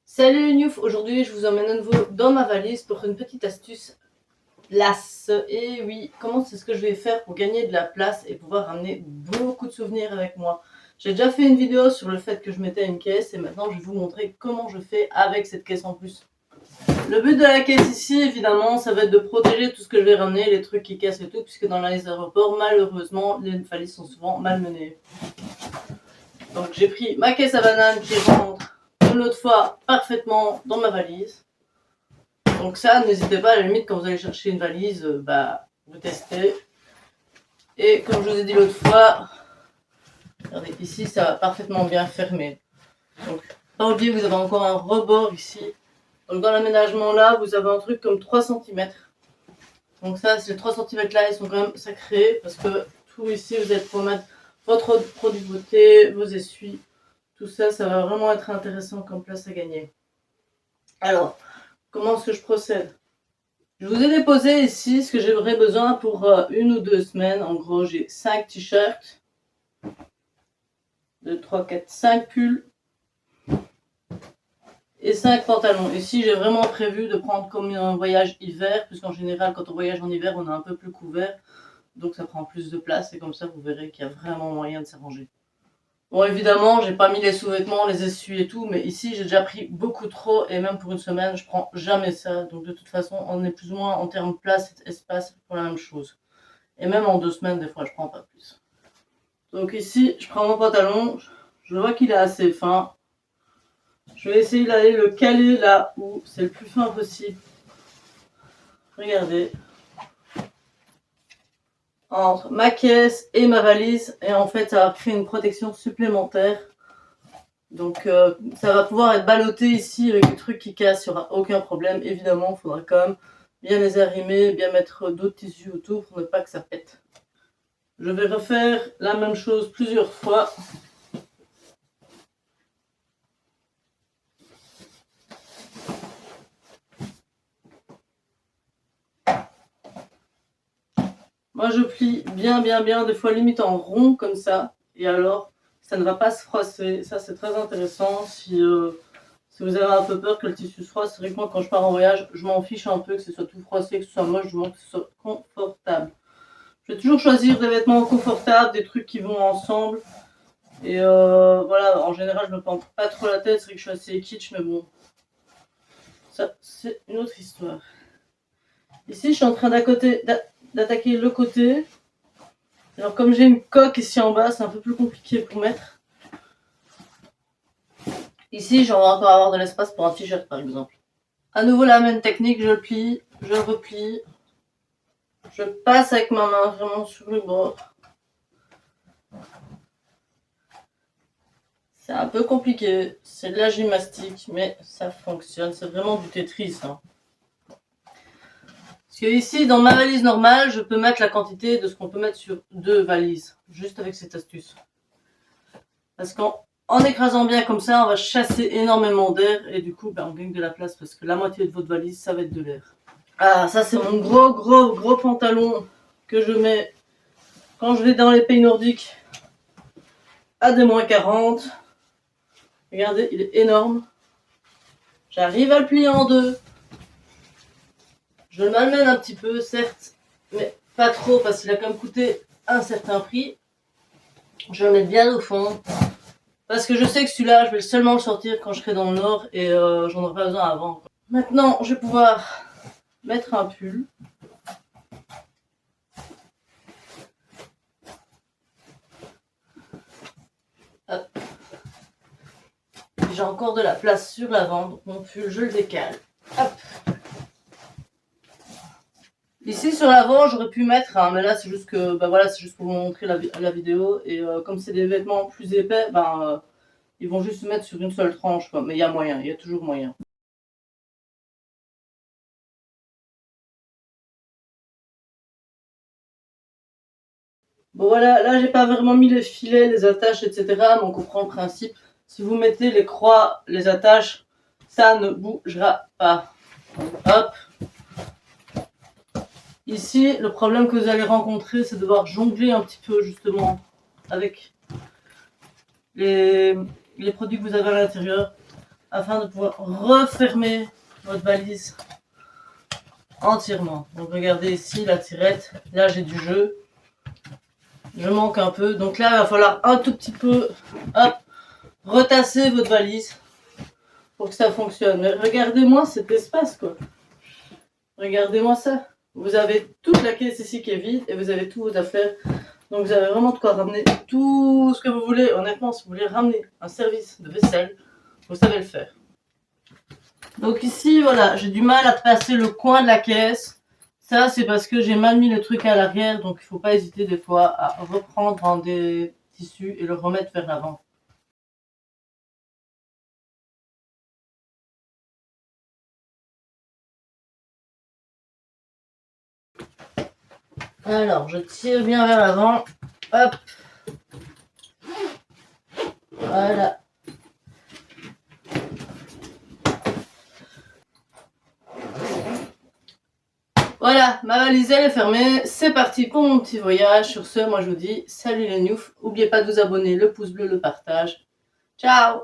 Salut les Newf, aujourd'hui je vous emmène à nouveau dans ma valise pour une petite astuce place. Et oui, comment c'est ce que je vais faire pour gagner de la place et pouvoir ramener beaucoup de souvenirs avec moi. J'ai déjà fait une vidéo sur le fait que je mettais une caisse et maintenant je vais vous montrer comment je fais avec cette caisse en plus. Le but de la caisse ici, évidemment, ça va être de protéger tout ce que je vais ramener, les trucs qui cassent et tout, puisque dans les aéroports, malheureusement, les valises sont souvent malmenées. Donc j'ai pris ma caisse à bananes qui rentre comme l'autre fois parfaitement dans ma valise. Donc ça, n'hésitez pas à la limite quand vous allez chercher une valise, vous testez. Et comme je vous ai dit l'autre fois, regardez ici, ça va parfaitement bien fermer. Donc pas oublier que vous avez encore un rebord ici. Donc dans l'aménagement là, vous avez un truc comme 3 cm. Donc ça, ces 3 cm là, ils sont quand même sacrés parce que tout ici, vous allez pouvoir mettre votre produit de beauté, vos essuies, tout ça, ça va vraiment être intéressant comme place à gagner. Alors, comment est-ce que je procède? Je vous ai déposé ici ce que j'aurais besoin pour 1 ou 2 semaines. En gros, j'ai 5 t-shirts, 2, 3, 4, 5 pulls et 5 pantalons. Ici, j'ai vraiment prévu de prendre comme un voyage hiver, puisqu'en général, quand on voyage en hiver, on est un peu plus couvert. Donc ça prend plus de place et comme ça, vous verrez qu'il y a vraiment moyen de s'arranger. Bon, évidemment, j'ai pas mis les sous-vêtements, les essuies et tout, mais ici, j'ai déjà pris beaucoup trop et même pour une semaine, je prends jamais ça. Donc de toute façon, on est plus ou moins en termes de place et espace pour la même chose. Et même en 2 semaines, des fois, je prends pas plus. Donc ici, je prends mon pantalon, je vois qu'il est assez fin. Je vais essayer d'aller le caler là où c'est le plus fin possible. Regardez. Entre ma caisse et ma valise. Et en fait, ça va créer une protection supplémentaire. Donc ça va pouvoir être ballotté ici avec des trucs qui cassent, il n'y aura aucun problème. Évidemment, il faudra quand même bien les arrimer, bien mettre d'autres tissus autour pour ne pas que ça pète. Je vais refaire la même chose plusieurs fois. Moi je plie bien, des fois limite en rond comme ça. Et alors, ça ne va pas se froisser. Ça c'est très intéressant. Si vous avez un peu peur que le tissu se froisse, c'est vrai que moi quand je pars en voyage, je m'en fiche un peu que ce soit tout froissé, que ce soit moche, du moins que ce soit confortable. Je vais toujours choisir des vêtements confortables, des trucs qui vont ensemble. Et voilà, en général, je me prends pas trop la tête, c'est vrai que je suis assez kitsch, mais bon, ça, c'est une autre histoire. Ici, je suis en train d'attaquer le côté. Alors, comme j'ai une coque ici en bas, c'est un peu plus compliqué pour mettre. Ici, j'en vais encore avoir de l'espace pour un t-shirt, par exemple. À nouveau, la même technique, je plie, je replie. Je passe avec ma main vraiment sur le bord. C'est un peu compliqué, c'est de la gymnastique, mais ça fonctionne, c'est vraiment du Tetris. Hein. Parce que ici, dans ma valise normale, je peux mettre la quantité de ce qu'on peut mettre sur 2 valises, juste avec cette astuce. Parce qu'en écrasant bien comme ça, on va chasser énormément d'air et du coup, on gagne de la place parce que la moitié de votre valise, ça va être de l'air. Ah, ça c'est mon gros pantalon que je mets quand je vais dans les pays nordiques à des moins 40. Regardez, il est énorme. J'arrive à le plier en 2. Je le malmène un petit peu, certes, mais pas trop parce qu'il a quand même coûté un certain prix. Je le mets bien au fond. Parce que je sais que celui-là, je vais seulement le sortir quand je serai dans le nord et j'en aurai pas besoin avant. Maintenant, je vais pouvoir mettre un pull. J'ai encore de la place sur l'avant, donc mon pull, je le décale. Hop. Ici sur l'avant, j'aurais pu mettre, mais là c'est juste que, voilà, c'est juste pour vous montrer la vidéo. Et comme c'est des vêtements plus épais, ils vont juste se mettre sur une seule tranche, quoi. Mais il y a moyen, il y a toujours moyen. Bon voilà, là j'ai pas vraiment mis les filets, les attaches, etc. Mais on comprend le principe. Si vous mettez les croix, les attaches, ça ne bougera pas. Donc, hop. Ici, le problème que vous allez rencontrer, c'est de devoir jongler un petit peu justement avec les produits que vous avez à l'intérieur. afin de pouvoir refermer votre valise entièrement. Donc regardez ici la tirette, là j'ai du jeu, je manque un peu, donc là il va falloir un tout petit peu, hop, retasser votre valise pour que ça fonctionne. Mais regardez-moi cet espace quoi, regardez-moi ça, vous avez toute la caisse ici qui est vide et vous avez toutes vos affaires, donc vous avez vraiment de quoi ramener tout ce que vous voulez. Honnêtement, si vous voulez ramener un service de vaisselle, vous savez le faire. Donc ici, voilà, j'ai du mal à passer le coin de la caisse. Ça, c'est parce que j'ai mal mis le truc à l'arrière, donc il ne faut pas hésiter des fois à reprendre un des tissus et le remettre vers l'avant. Alors, je tire bien vers l'avant. Hop. Voilà. Voilà, ma valise elle est fermée, c'est parti pour mon petit voyage. Sur ce, moi je vous dis salut les noufs, n'oubliez pas de vous abonner, le pouce bleu, le partage. Ciao!